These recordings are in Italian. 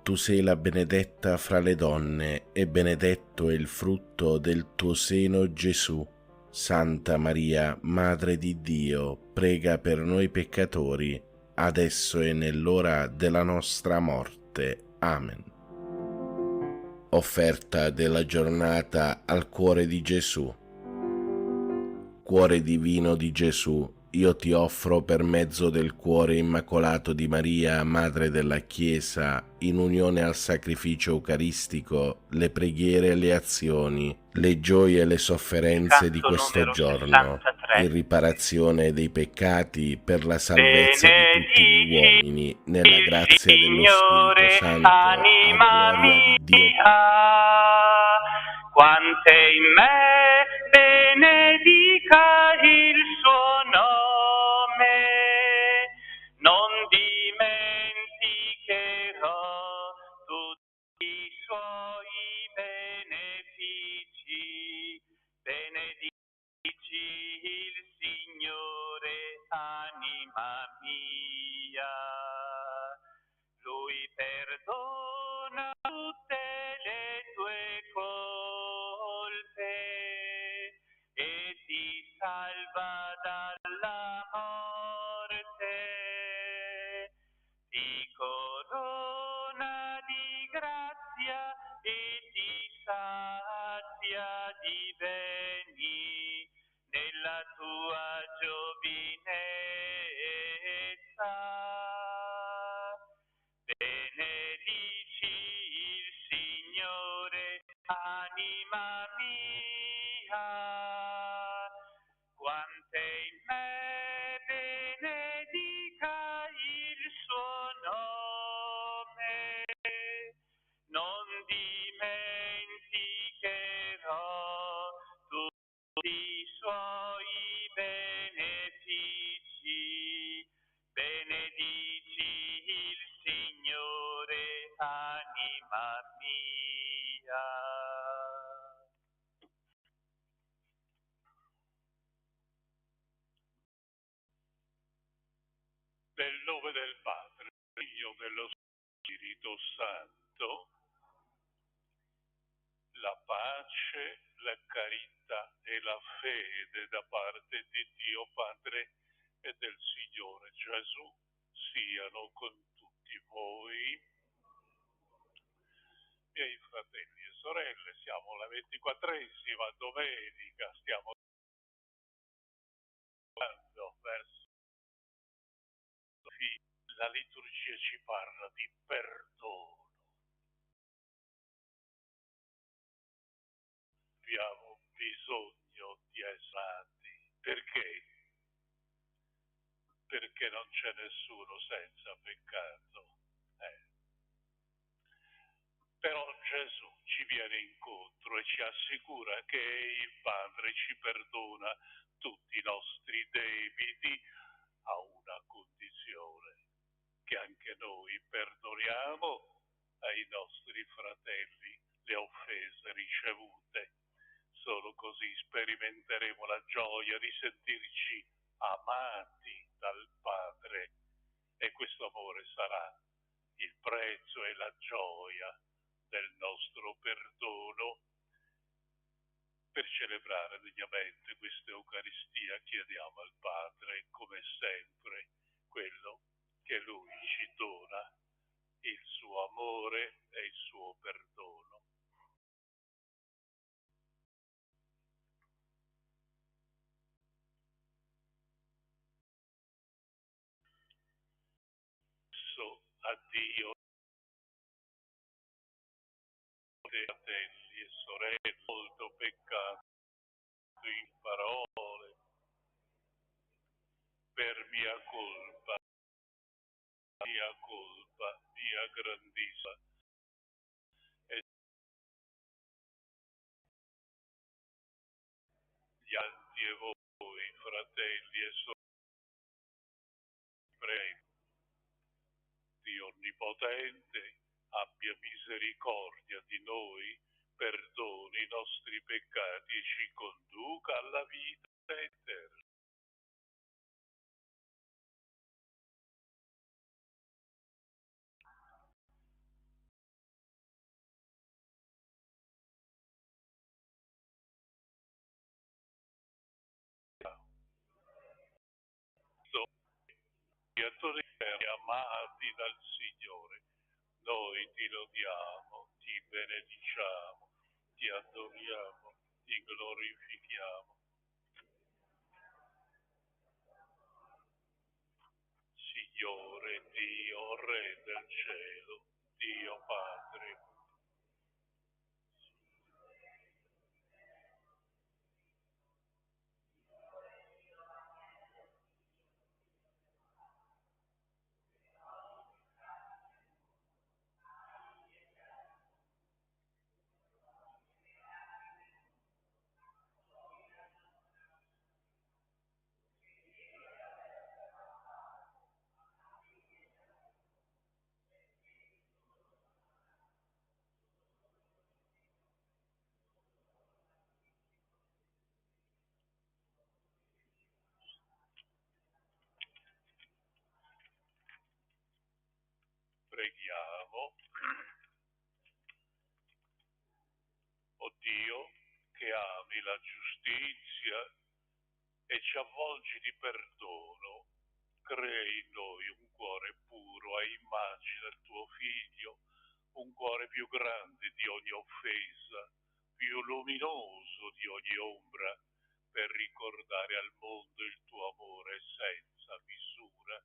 tu sei la benedetta fra le donne e benedetto è il frutto del tuo seno, Gesù. Santa Maria, Madre di Dio, prega per noi peccatori, adesso e nell'ora della nostra morte. Amen. Offerta della giornata al cuore di Gesù. Cuore divino di Gesù, io ti offro per mezzo del cuore immacolato di Maria, Madre della Chiesa, in unione al sacrificio eucaristico, le preghiere e le azioni, le gioie e le sofferenze di questo giorno, in riparazione dei peccati, per la salvezza di tutti gli uomini, nella grazia dello Spirito Santo, a gloria di Dio. Quante in me benedica il suo nome, non dimenticherò tutti i suoi benefici. Benedici il Signore, anima mia. Lui perdona tutte le tue colpe e ti salva dalla morte. Ti corona di grazia e ti sazia di beni nella tua giovinezza. Benedici il Signore, anima mia, quante in me benedica il suo nome, non dimenticherò tutti i suoi benefici. Benedici il Signore, anima mia. Nel nome del Padre, Figlio, dello Spirito Santo, la pace, la carità e la fede da parte di Dio Padre e del Signore Gesù siano con tutti voi. Miei fratelli e sorelle, siamo alla 24esima domenica, stiamo andando verso la liturgia, ci parla di perdono. Abbiamo bisogno di essere perché? Perché non c'è nessuno senza peccato. Però Gesù ci viene incontro e ci assicura che il Padre ci perdona tutti i nostri debiti a una condizione, che anche noi perdoniamo ai nostri fratelli le offese ricevute. Solo così sperimenteremo la gioia di sentirci amati dal Padre e questo amore sarà il prezzo e la gioia del nostro perdono. Per celebrare degnamente questa Eucaristia chiediamo al Padre, come sempre, quello che Lui ci dona, il suo amore e il suo perdono. A Dio, fratelli e sorelle, molto peccato in parole, per mia colpa, mia grandissima. E gli altri e voi, fratelli e sorelle, prego, Dio Onnipotente, abbia misericordia di noi, perdoni i nostri peccati e ci conduca alla vita eterna. Cristo, mediatori amati dal Signore, noi ti lodiamo, ti benediciamo, ti adoriamo, ti glorifichiamo. Signore Dio, Re del cielo, Dio Padre, preghiamo. O Dio, che ami la giustizia e ci avvolgi di perdono, crei in noi un cuore puro a immagine del tuo Figlio, un cuore più grande di ogni offesa, più luminoso di ogni ombra, per ricordare al mondo il tuo amore senza misura,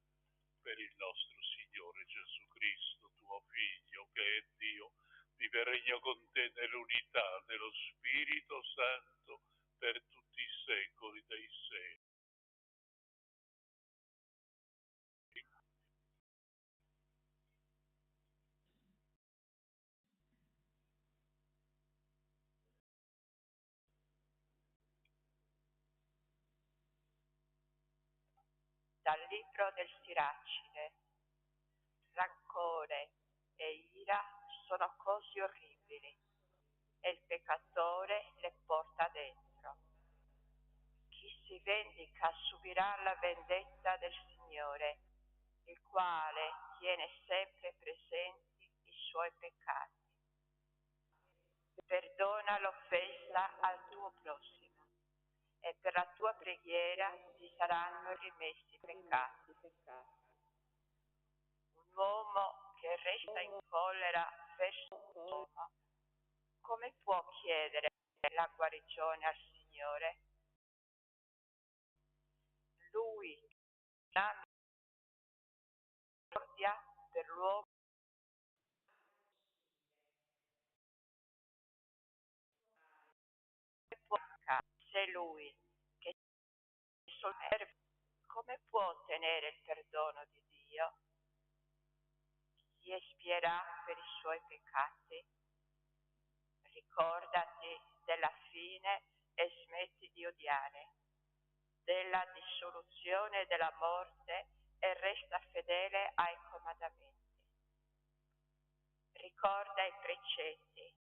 per il nostro Signore Gesù Cristo, tuo Figlio, che è Dio, vive e regna con te nell'unità dello Spirito Santo per tutti i secoli dei secoli. Dal libro del Siracide. Rancore e ira sono cose orribili e il peccatore le porta dentro. Chi si vendica subirà la vendetta del Signore, il quale tiene sempre presenti i suoi peccati. Perdona l'offesa al tuo prossimo e per la tua preghiera ti saranno rimessi i peccati. Un uomo che resta in collera verso un uomo, come può chiedere la guarigione al Signore? Lui ha misericordia per l'uomo, se lui che è sovrano, come può ottenere il perdono di Dio? Chi espierà per i suoi peccati? Ricordati della fine e smetti di odiare, della dissoluzione e della morte e resta fedele ai comandamenti. Ricorda i precetti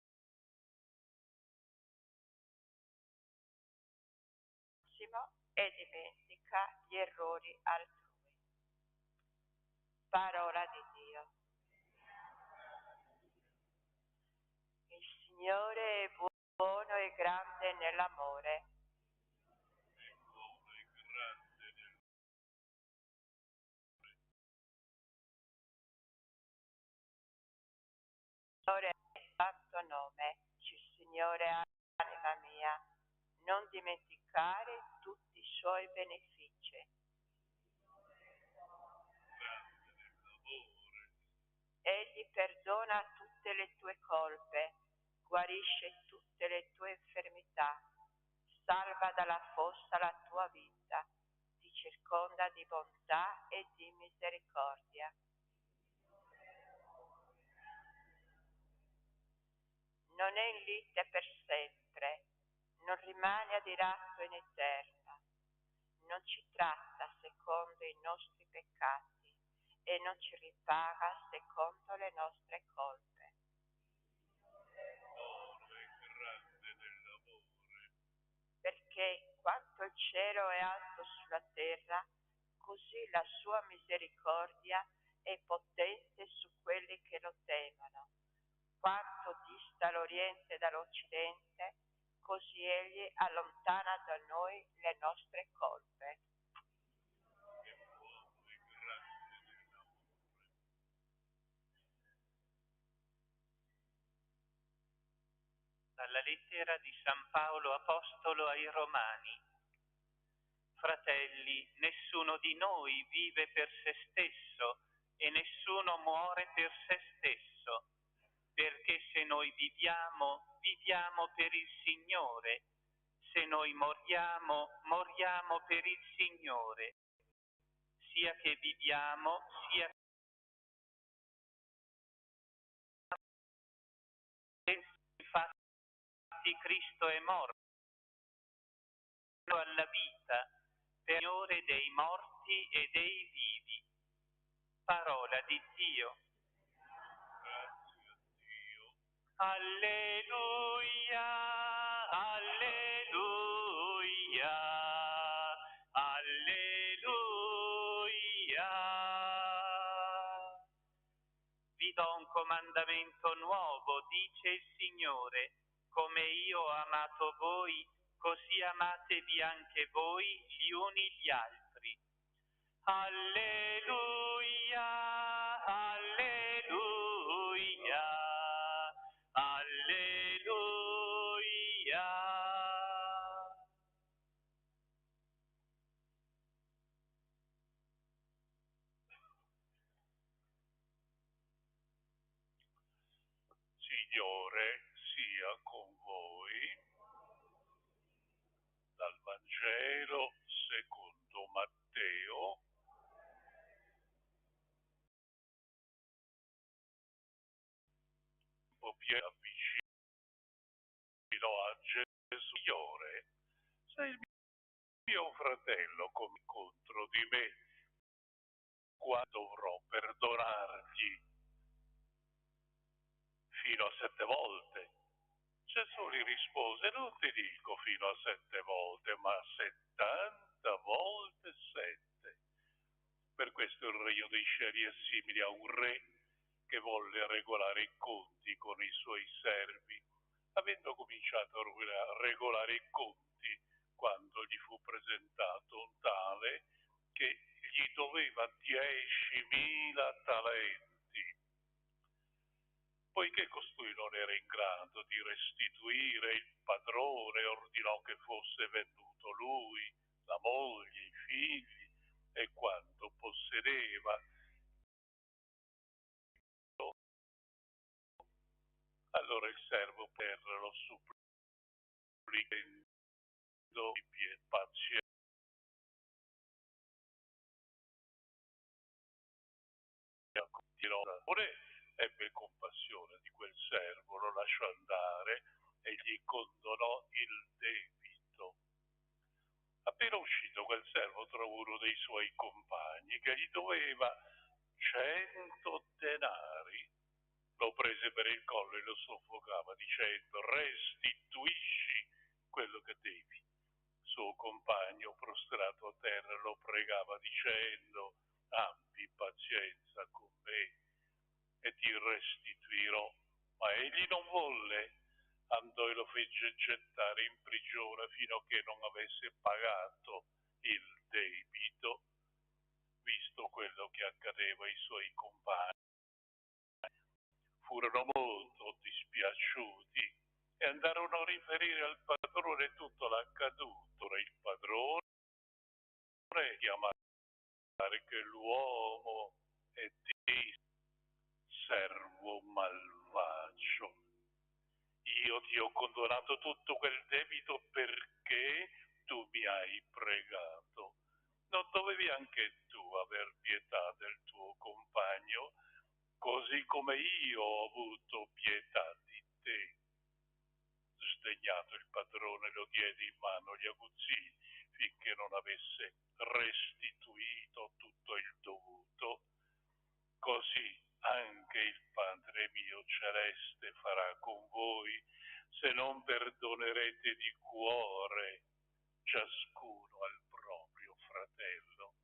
e dimentica gli errori altrui. Parola di Dio. Il Signore è buono e grande nell'amore. Signore è il santo nome, il Signore anima mia, non dimenticare tutti i suoi benefici. Egli perdona tutte le tue colpe, guarisce tutte le tue infermità, salva dalla fossa la tua vita, ti circonda di bontà e di misericordia. Non è in lite per sempre, non rimane adirato in eterna, non ci tratta secondo i nostri peccati e non ci ripaga secondo le nostre colpe. Perché quanto il cielo è alto sulla terra, così la sua misericordia è potente su quelli che lo temono. Quanto dista l'Oriente dall'Occidente, così egli allontana da noi le nostre colpe. dalla lettera di San Paolo Apostolo ai Romani. Fratelli, nessuno di noi vive per se stesso e nessuno muore per se stesso, perché se noi viviamo, viviamo per il Signore, se noi moriamo, moriamo per il Signore. Sia che viviamo, sia che infatti Cristo è morto alla vita, per il Signore dei morti e dei vivi. Parola di Dio. Grazie a Dio. Alleluia, alleluia, alleluia. Vi do un comandamento nuovo, dice il Signore, come io ho amato voi, così amatevi anche voi gli uni gli altri. Alleluia, alleluia, alleluia. Signore sia con voi. Dal Vangelo secondo Matteo. Pieno avvicino a Gesù. Signore, sei il mio fratello come contro di me, quando dovrò perdonargli fino a 7 volte. Gesù gli rispose, non ti dico fino a 7 volte, ma 70 volte 7. Per questo il regno dei cieli è simile a un re che volle regolare i conti con i suoi servi. Avendo cominciato a regolare i conti, quando gli fu presentato un tale che gli doveva 10.000 talenti. Poiché costui non era in grado di restituire, il padrone ordinò che fosse venduto lui, la moglie, i figli e quanto possedeva. Allora il servo per lo supplicando di pazienza ebbe compassione di quel servo, lo lasciò andare e gli condonò il debito. Appena uscito quel servo trovò uno dei suoi compagni che gli doveva 100 denari. Lo prese per il collo e lo soffocava dicendo: restituisci quello che devi. Suo compagno prostrato a terra lo pregava dicendo: abbi pazienza con me e ti restituirò. Ma egli non volle, andò e lo fece gettare in prigione fino a che non avesse pagato il debito. Visto quello che accadeva ai suoi compagni, furono molto dispiaciuti e andarono a riferire al padrone tutto l'accaduto. Il padrone chiamò che l'uomo e disse: servo malvagio, io ti ho condonato tutto quel debito perché tu mi hai pregato. Non dovevi anche tu aver pietà del tuo compagno, così come io ho avuto pietà di te? Sdegnato il padrone lo diede in mano agli aguzzini finché non avesse restituito tutto il dovuto. Così anche il Padre mio celeste farà con voi se non perdonerete di cuore ciascuno al proprio fratello.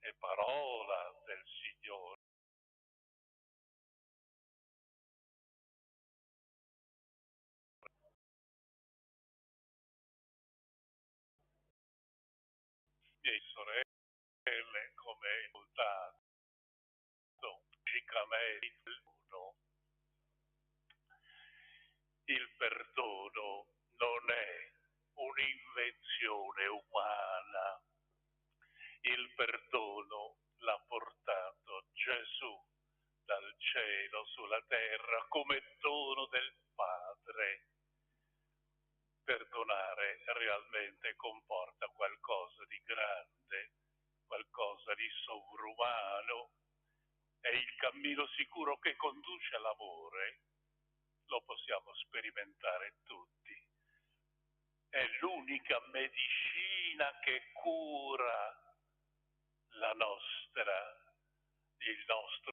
È parola del Signore. Miei sorelle, come è notato, logicamente il perdono non è un'invenzione umana. Il perdono l'ha portato Gesù dal cielo sulla terra come dono del Padre. Perdonare realmente comporta qualcosa di grande, qualcosa di sovrumano. È il cammino sicuro che conduce all'amore. Lo possiamo sperimentare tutti. È l'unica medicina che cura il nostro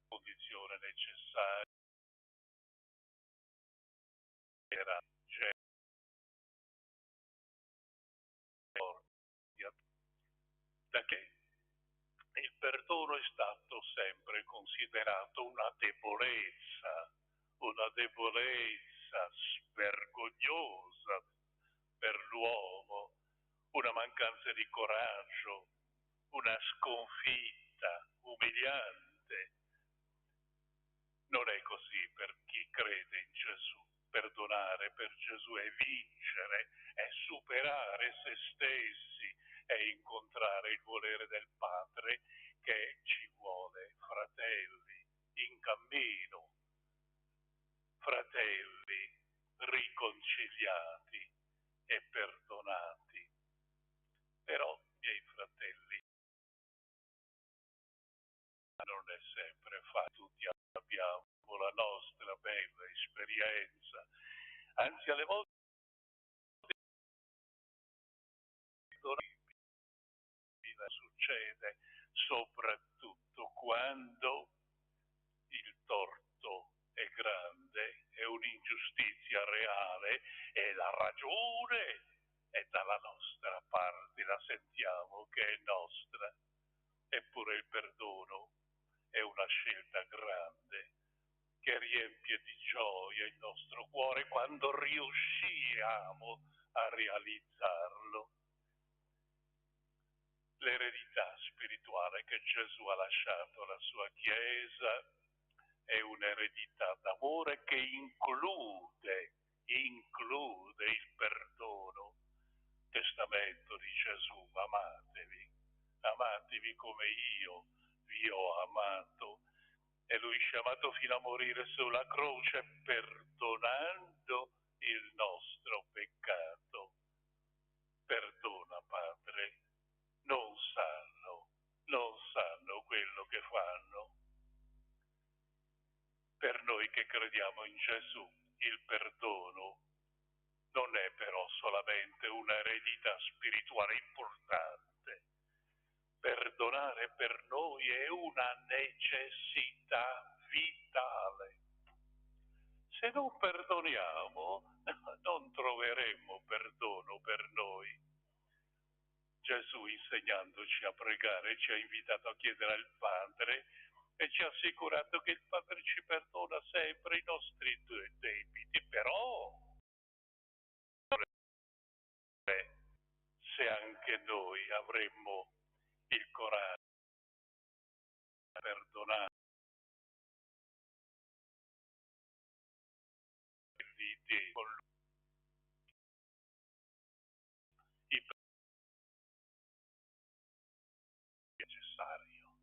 condizione necessaria era da che il perdono è stato sempre considerato una debolezza vergognosa per l'uomo, una mancanza di coraggio, una sconfitta umiliante. Non è così per chi crede in Gesù. Perdonare per Gesù è vincere, è superare se stessi, è incontrare il volere del Padre che ci vuole fratelli in cammino, fratelli riconciliati e perdonati. Però, miei fratelli, non è sempre facile, tutti abbiamo la nostra bella esperienza, anzi alle volte succede soprattutto quando il torto è grande, è un'ingiustizia reale e la ragione è dalla nostra parte, la sentiamo che è nostra. Eppure il perdono è una scelta grande che riempie di gioia il nostro cuore quando riusciamo a realizzarlo. L'eredità spirituale che Gesù ha lasciato alla sua Chiesa è un'eredità d'amore che include il perdono. Testamento di Gesù, amatevi come io vi ho amato. E lui ci ha amato fino a morire sulla croce perdonando il nostro peccato. Perdona, Padre, non sanno quello che fanno. Per noi che crediamo in Gesù, il perdono non è però solamente un'eredità spirituale importante. Perdonare per noi è una necessità vitale. Se non perdoniamo, non troveremo perdono per noi. Gesù, insegnandoci a pregare, ci ha invitato a chiedere al Padre e ci ha assicurato che il Padre ci perdona sempre i nostri debiti, però se anche noi avremmo il coraggio di perdonare con lui, è necessario.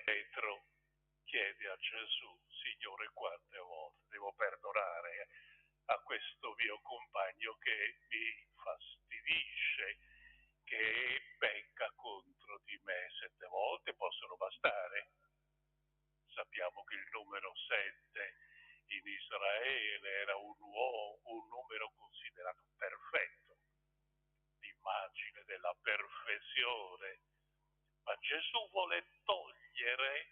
Pietro chiede a Gesù: Signore, quante volte devo perdonare a questo mio compagno che mi fastidisce, che pecca contro di me? 7 volte possono bastare. Sappiamo che il numero 7 in Israele era un numero considerato perfetto, l'immagine della perfezione. Ma Gesù vuole togliere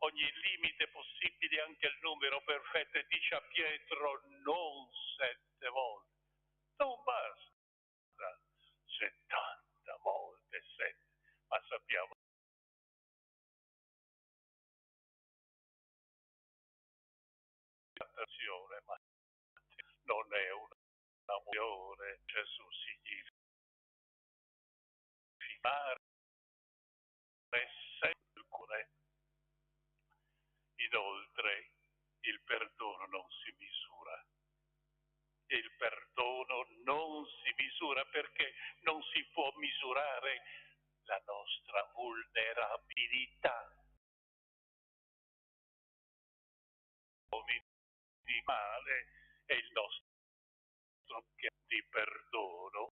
ogni limite possibile, anche il numero perfetto, e dice a Pietro: non 7 volte, non basta 70 volte 7, ma sappiamo che ma non è un'amore. Gesù significa sempre Inoltre, il perdono non si misura. Il perdono non si misura perché non si può misurare la nostra vulnerabilità. Di male è il nostro che di perdono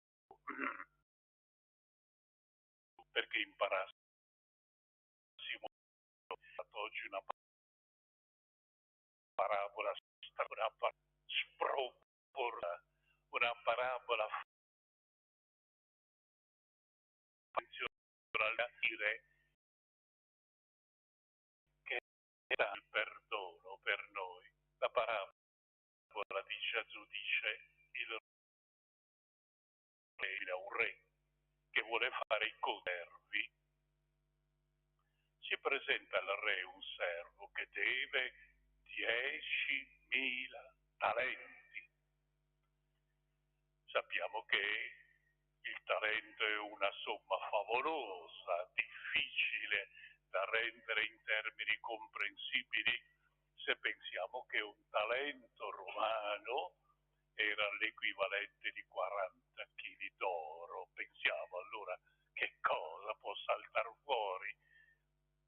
perché imparassimo oggi una parabola sproporta, una parabola funzionale a dire che era il perdono per noi. La parabola di Gesù dice il re è un re che vuole fare i conservi. Si presenta al re un servo che deve 10.000 talenti. Sappiamo che il talento è una somma favolosa, difficile da rendere in termini comprensibili se pensiamo che un talento romano era l'equivalente di 40 kg d'oro. Pensiamo allora che cosa può saltare fuori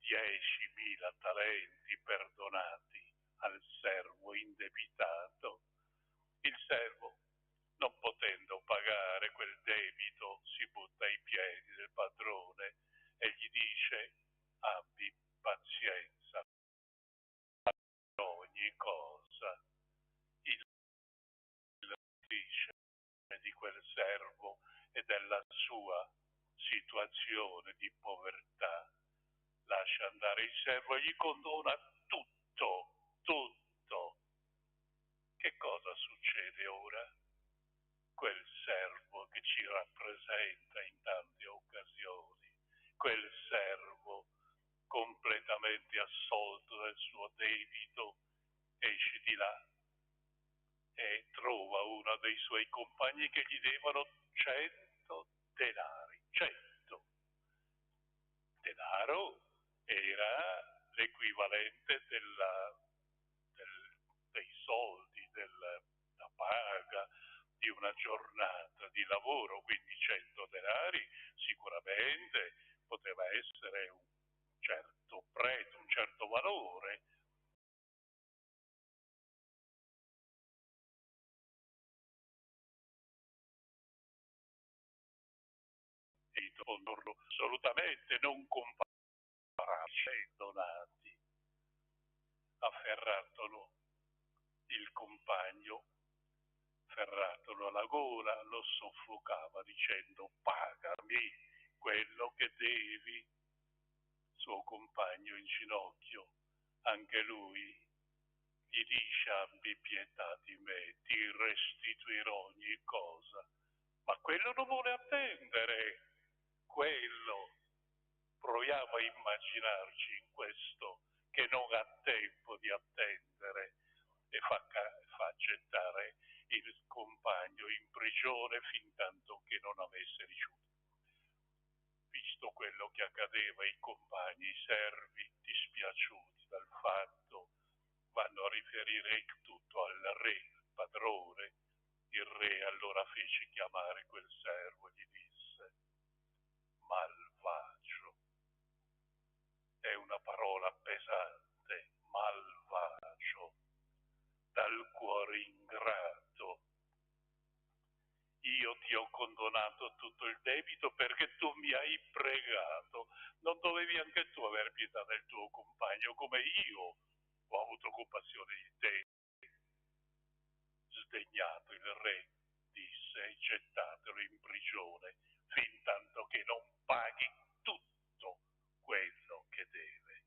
10.000 talenti perdonati al servo indebitato. Il servo, non potendo pagare quel debito, si butta ai piedi del padrone e gli dice: abbi pazienza per ogni cosa. Il dice di quel servo e della sua situazione di povertà. Lascia andare il servo e gli condona tutto, tutto. Che cosa succede ora? Quel servo che ci rappresenta in tante occasioni, quel servo completamente assolto del suo debito, esce di là e trova uno dei suoi compagni che gli devono 100 denari. 100. Denaro era l'equivalente dei soldi, della paga di una giornata di lavoro, quindi 100 denari sicuramente poteva essere un certo prezzo, un certo valore. E assolutamente non comparare donati. Afferratolo il compagno, ferratolo alla gola, lo soffocava dicendo: pagami quello che devi. Suo compagno in ginocchio, anche lui, gli dice: abbi pietà di me, ti restituirò ogni cosa. Ma quello non vuole attendere. Quello, proviamo a immaginarci in questo, che non ha tempo di attendere e fa gettare il compagno in prigione fin tanto che non avesse ricevuto. Visto quello che accadeva, i compagni, i servi, dispiaciuti dal fatto, vanno a riferire tutto al re, il padrone. Il re allora fece chiamare quel servo e gli disse: malvagio. È una parola pesante, malvagio, dal cuore ingrato. Io ti ho condonato tutto il debito perché tu mi hai pregato. Non dovevi anche tu aver pietà del tuo compagno come io ho avuto compassione di te? Sdegnato il re disse: gettatelo in prigione fin tanto che non paghi tutto quello che deve.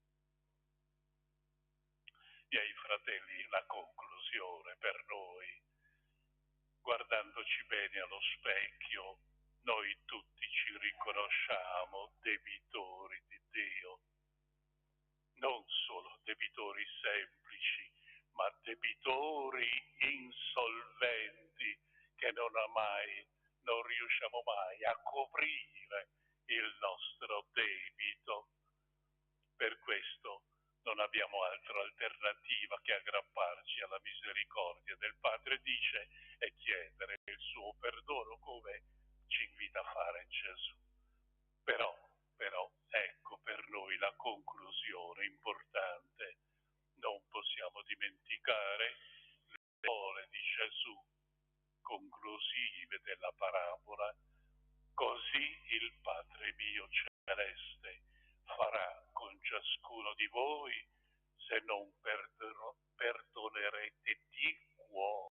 Miei fratelli, la conclusione per noi, guardandoci bene allo specchio, noi tutti ci riconosciamo debitori di Dio, non solo debitori semplici, ma debitori insolventi che non riusciamo mai a coprire il nostro debito. Per questo non abbiamo altra alternativa che aggrapparci alla misericordia del Padre, dice, e chiedere il suo perdono come ci invita a fare Gesù. Però, ecco per noi la conclusione importante. Non possiamo dimenticare le parole di Gesù conclusive della parabola. Così il Padre mio celeste farà con ciascuno di voi se non perdonerete di cuore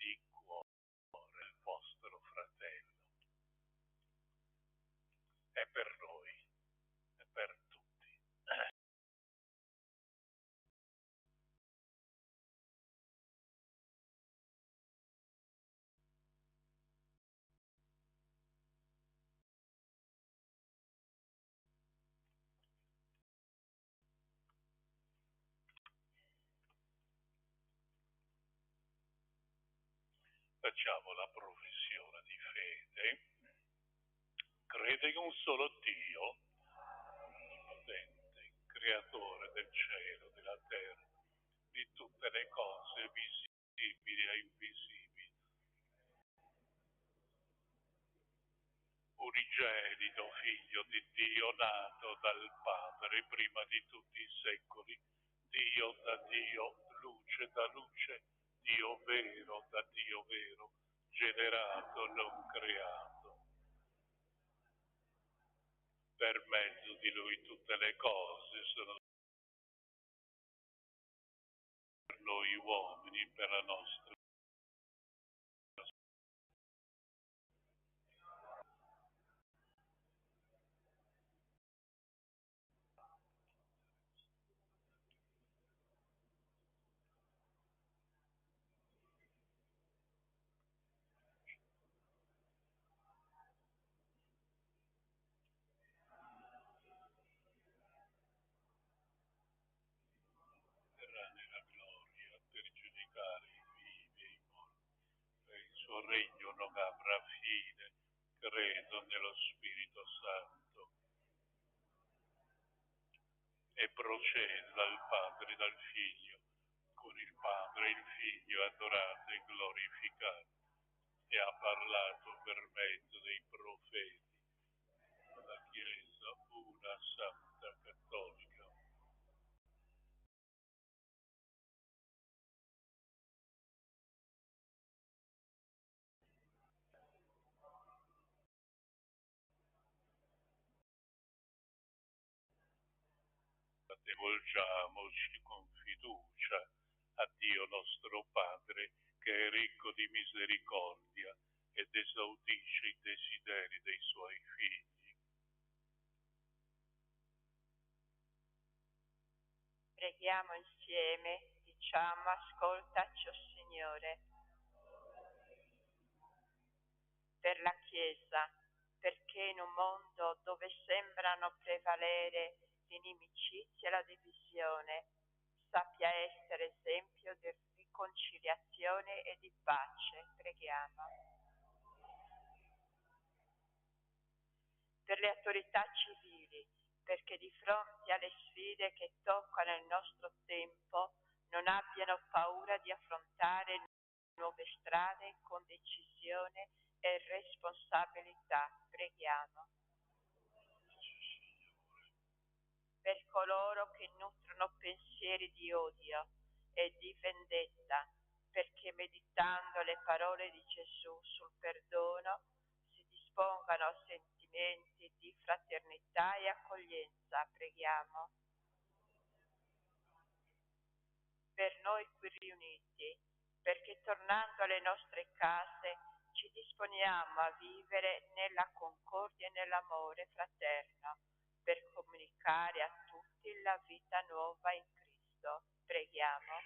il vostro fratello. È per noi, è per tutti. Facciamo la professione di fede. Crede in un solo Dio, potente, creatore del cielo, della terra, di tutte le cose visibili e invisibili. Unigenito figlio di Dio, nato dal Padre prima di tutti i secoli, Dio da Dio, luce da luce, Dio vero da Dio vero, generato, non creato. Per mezzo di Lui tutte le cose sono per noi uomini, per la nostra terra nella gloria per giudicare i vivi e i morti. E il suo regno non avrà fine. Credo nello Spirito Santo e procede dal Padre e dal Figlio, con il Padre e il Figlio adorato e glorificato, e ha parlato per mezzo dei profeti, la Chiesa una santa cattolica. Rivolgiamoci con fiducia a Dio nostro Padre, che è ricco di misericordia ed esaudisce i desideri dei suoi figli. Preghiamo insieme, diciamo, ascoltaci, o Signore, per la Chiesa, perché in un mondo dove sembrano prevalere l'inimicizia e la divisione, sappia essere esempio di riconciliazione e di pace. Preghiamo. Per le autorità civili, perché di fronte alle sfide che toccano il nostro tempo non abbiano paura di affrontare nuove strade con decisione e responsabilità. Preghiamo. Per coloro che nutrono pensieri di odio e di vendetta, perché meditando le parole di Gesù sul perdono si dispongano a sentimenti di fraternità e accoglienza. Preghiamo. Per noi qui riuniti, perché tornando alle nostre case ci disponiamo a vivere nella concordia e nell'amore fraterno, per comunicare a tutti la vita nuova in Cristo. Preghiamo.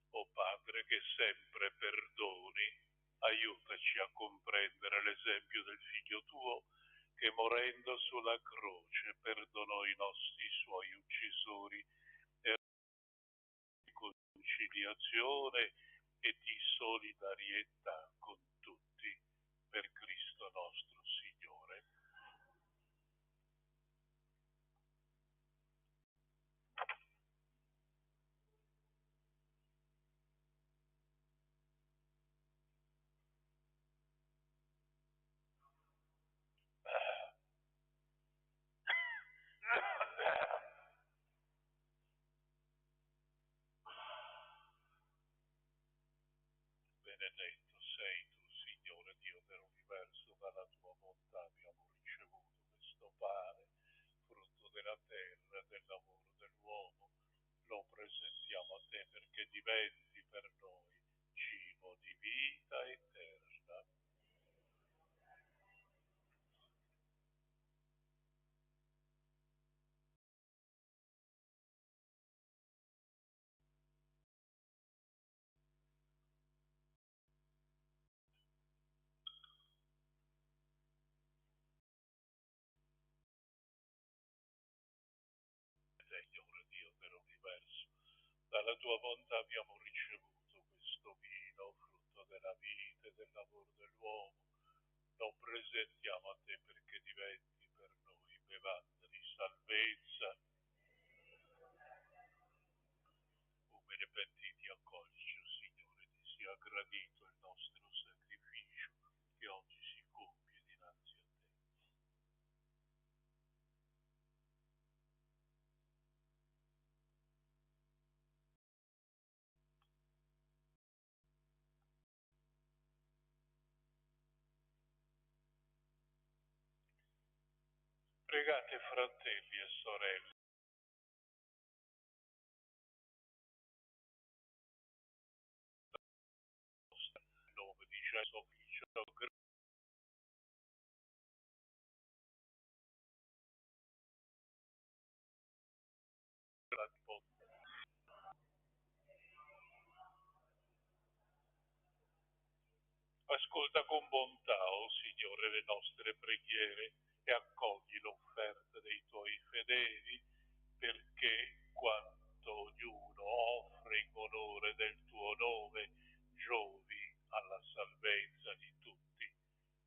O Padre che sempre perdoni, aiutaci a comprendere l'esempio del Figlio tuo, che morendo sulla croce perdonò i nostri suoi uccisori e di conciliazione e di solidarietà con tutti, per Cristo nostro Signore. benedetto sei tu, Signore Dio dell'universo, dalla tua bontà abbiamo ricevuto questo pane, frutto della terra, del lavoro dell'uomo. Lo presentiamo a te perché diventi per noi cibo di vita eterna. Signore Dio dell'universo, dalla tua bontà abbiamo ricevuto questo vino, frutto della vita e del lavoro dell'uomo. Lo presentiamo a te perché diventi per noi bevanda di salvezza. Umili pentiti, accoglici, o Signore, ti sia gradito il nostro sacrificio che oggi si compie dinanzi a te. Pregate, fratelli e sorelle, nel nome di Gesù, figlio grande. Ascolta con bontà, o Signore, le nostre preghiere e accogli l'offerta dei tuoi fedeli, perché quanto ognuno offre in onore del tuo nome giovi alla salvezza di tutti.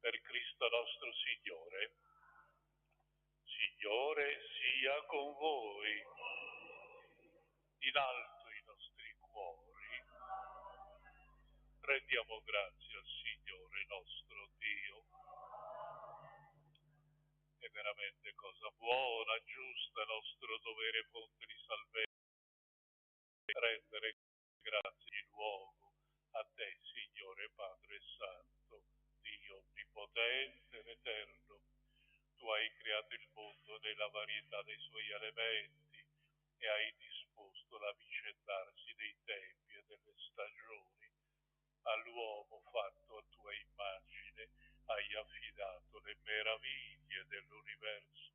Per Cristo nostro Signore. Signore sia con voi. In alto i nostri cuori. Rendiamo grazie al Signore nostro Dio. È veramente cosa buona, giusta, nostro dovere, fonte di salvezza, rendere grazie di nuovo a te, Signore Padre Santo, Dio onnipotente ed eterno. Tu hai creato il mondo nella varietà dei suoi elementi e hai disposto l'avvicendarsi dei tempi e delle stagioni. All'uomo fatto a tua immagine hai affidato le meraviglie dell'universo,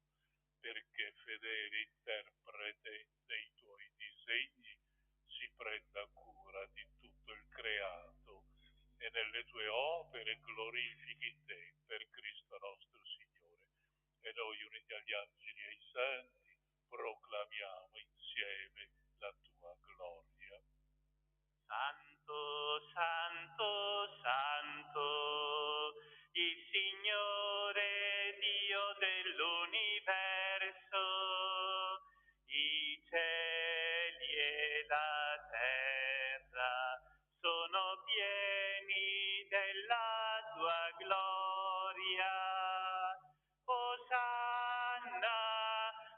perché fedele interprete dei tuoi disegni si prenda cura di tutto il creato e nelle tue opere glorifichi te per Cristo nostro Signore. E noi, uniti agli angeli e ai santi, proclamiamo insieme la tua gloria. Santo, santo, santo, il Signore Dio dell'universo, i cieli e la terra sono pieni della tua gloria. Osanna,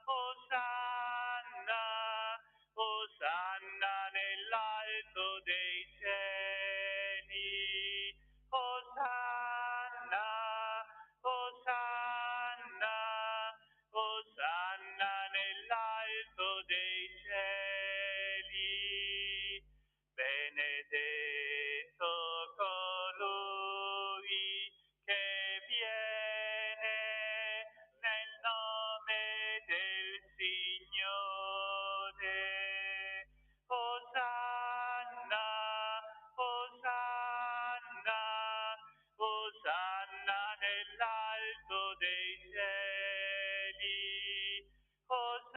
Osanna, Osanna nell'alto dei cieli. Osanna, Osanna, Osanna nell'alto dei cieli. Benedetto colui che viene nel nome del Signore. Osanna, Osanna, Osanna nell'alto dei cieli. Osanna.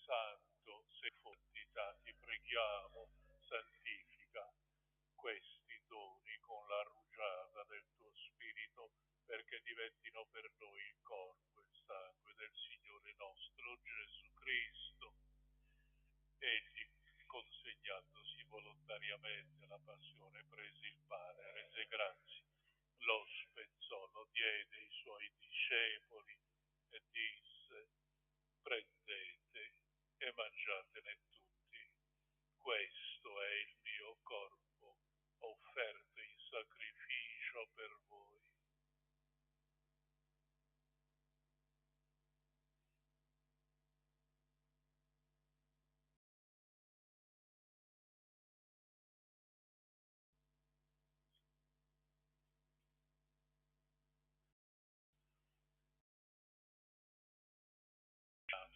Santo, sei fortità, ti preghiamo, santifica questi doni con la rugiada del tuo Spirito, perché diventino per noi il corpo e il sangue del Signore nostro Gesù Cristo. Egli, consegnandosi volontariamente alla passione, prese il pane, rese grazie discepoli e disse: prendete e mangiatene tutti, questo è il mio corpo, offerto in sacrificio per voi.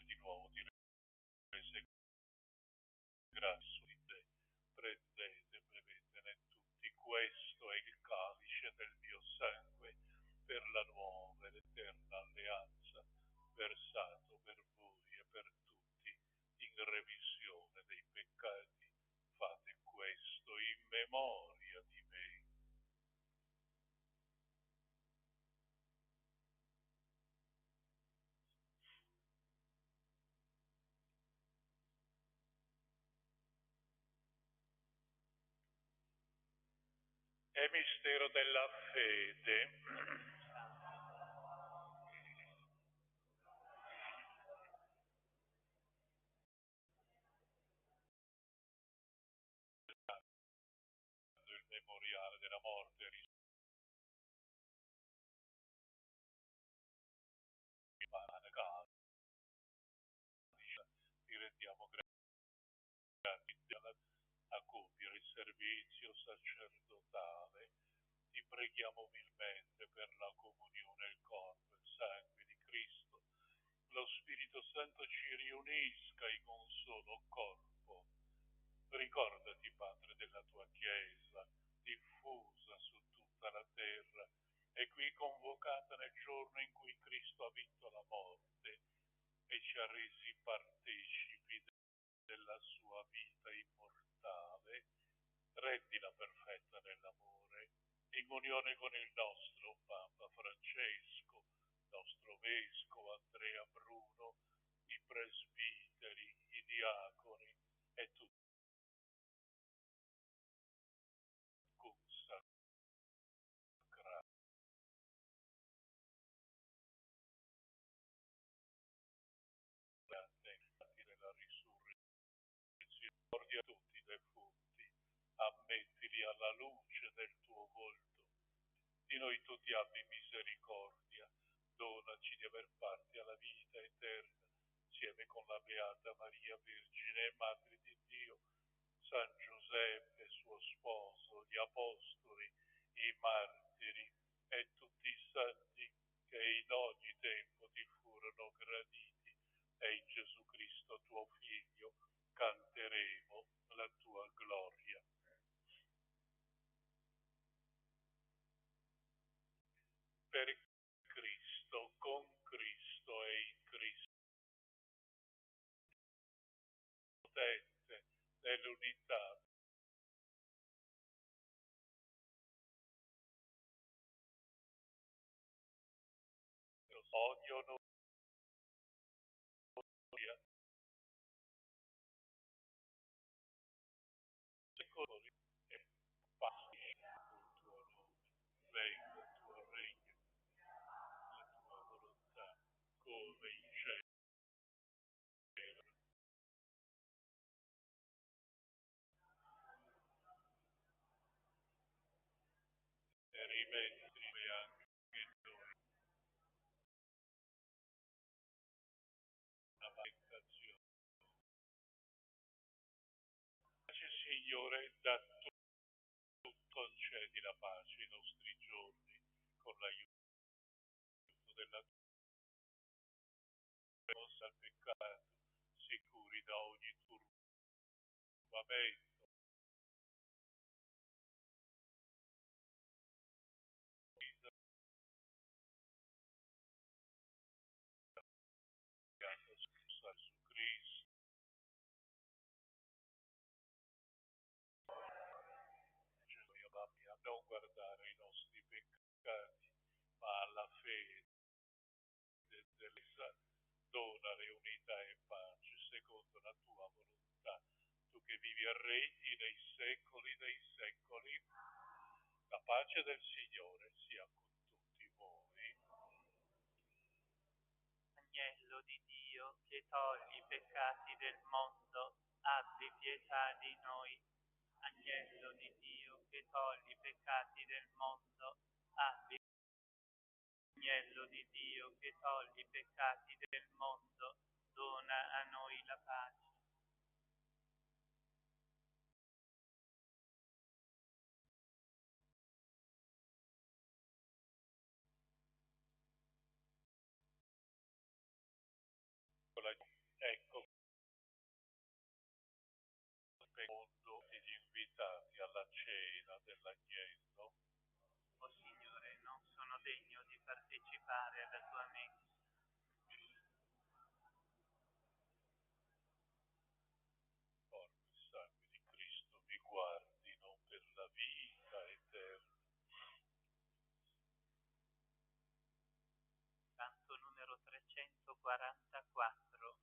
Di nuovo di rese grasso di te, prendete, bevetene tutti, questo è il calice del mio sangue per la nuova ed eterna alleanza, versato per voi e per tutti in remissione dei peccati. Fate questo in memoria di me. È mistero della fede. Il memoriale della morte e risorrezione, ti rendiamo grazie a compiere il servizio sacerdotale. Ti preghiamo umilmente per la comunione, il corpo e il sangue di Cristo. Lo Spirito Santo ci riunisca in un solo corpo. Ricordati, Padre, della tua Chiesa, diffusa su tutta la terra e qui convocata nel giorno in cui Cristo ha vinto la morte e ci ha resi partecipi della sua vita immortale. Rendila perfetta nell'amore, in unione con il nostro Papa Francesco, nostro Vescovo Andrea Bruno, i presbiteri, i diaconi e tutti consacrati nella risurrezione. Ricordi a tutti i defunti, ammettili alla luce del tuo volto. Di noi tutti abbi misericordia, donaci di aver parte alla vita eterna, insieme con la Beata Maria Vergine e Madre di Dio, San Giuseppe, suo sposo, gli Apostoli, i martiri e tutti i santi che in ogni tempo ti furono graditi, e in Gesù Cristo tuo Figlio canteremo la tua gloria. Per Cristo, con Cristo e in Cristo, potente nell'unità ogni onore secoli e pace il tuo nome, venga il tuo regno, la tua volontà, come in cielo e rimettimi anche noi la tentazione. Pace, Signore, da tu concedi la pace ai nostri giorni con l'aiuto della tua mossa al peccato, sicuri da ogni turbamento. Su Cristo, Gesù, Maria, non guardare ai nostri peccati, ma alla fede dell'Esa, donare unità e pace secondo la tua volontà. Tu che vivi e regni nei secoli dei secoli, la pace del Signore sia con tutti voi. Agnello di Dio, che togli i peccati del mondo, abbi pietà di noi. Agnello di Dio, che togli i peccati del mondo, abbi. Agnello di Dio, che togli i peccati del mondo, dona a noi la pace. Ecco, secondo gli invitati alla cena dell'agnello. O Signore, non sono degno di partecipare alla tua mensa. Corpo e sangue di Cristo mi guardino per la vita eterna. Canto numero 344.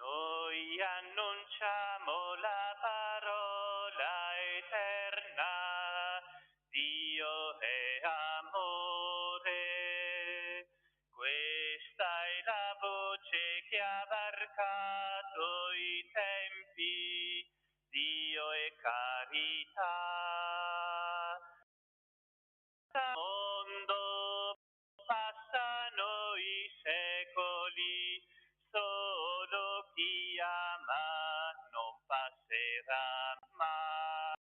Noi annunciamo la parola eterna, Dio è amore. Questa è la voce che ha varcato i tempi, Dio è carità. Mondo passano i secoli, solo chi ama non passerà mai.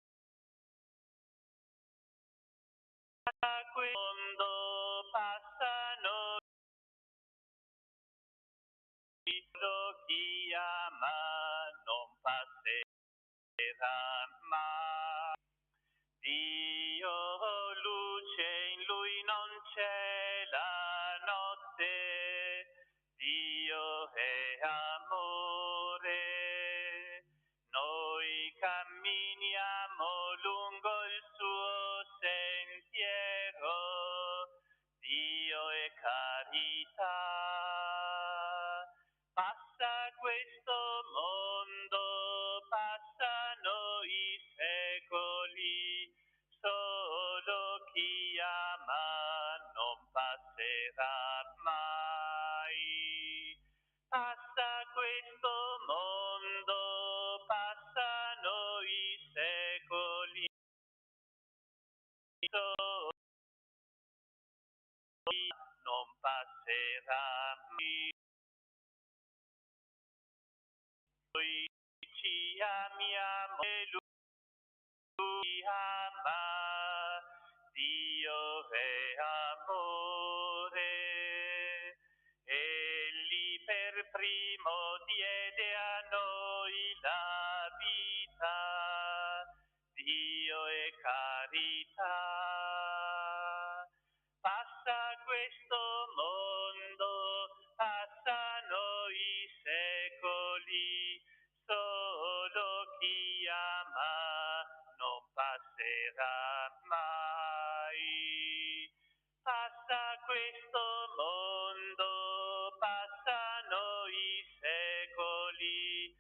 Quando passano solo chi ama non passerà mai. Dio luce, in lui non c'è la notte, Dio è amore. Noi camminiamo lungo il suo sentiero, Dio è carità. Passa questo mondo, passano i secoli, solo chi ama non passerà mai. Passa questo mondo, passano i secoli, solo chi non passerà mai. Noi ci amiamo e lui ama, Dio è amore. Egli per primo diede a noi la vita, Dio è carità. Passa questo mondo, passano i secoli, solo chi ama non passerà mai. Passa questo mondo, passano i secoli,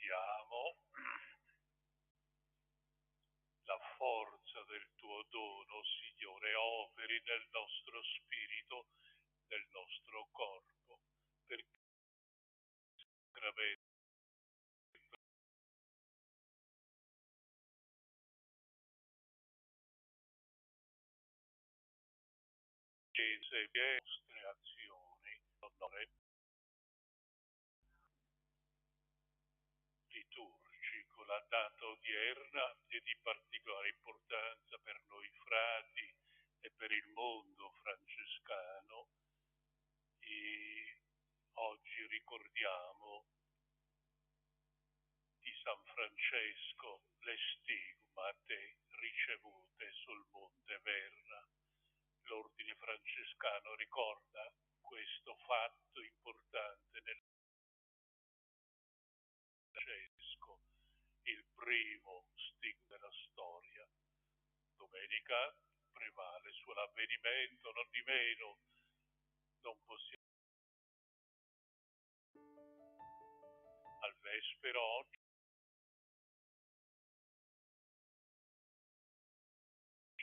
Preghiamo. La forza del tuo dono, Signore, operi nel nostro spirito, nel nostro corpo, perché sacramento e le nostre azioni, onore liturgico, la data odierna è di particolare importanza per noi frati e per il mondo francescano. E oggi ricordiamo di San Francesco le stigmate ricevute sul Monte Verna. L'ordine francescano ricorda questo fatto importante nel Francesco, il primo stigma della storia. Domenica prevale sull'avvenimento, non di meno, non possiamo al vespero oggi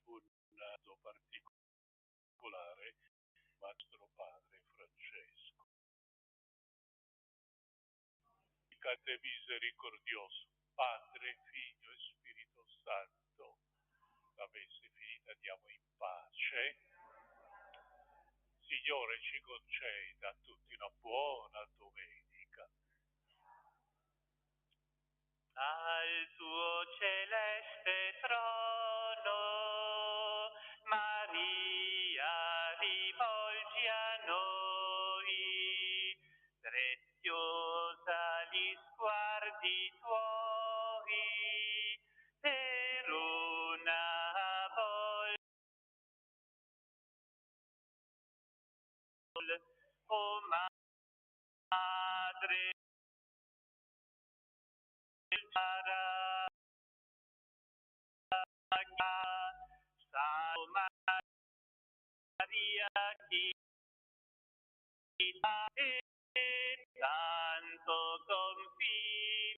un naso particolare, nostro Padre Francesco. Siate misericordioso, Padre, Figlio e Spirito Santo. La messa è finita, andiamo in pace. Signore, ci conceda a tutti una buona domenica. Al tuo celeste trono, Maria, rivolgi a noi, preziosa gli sguardi tuoi, per una volta, o Madre del Salve Maria, chita e tanto confine,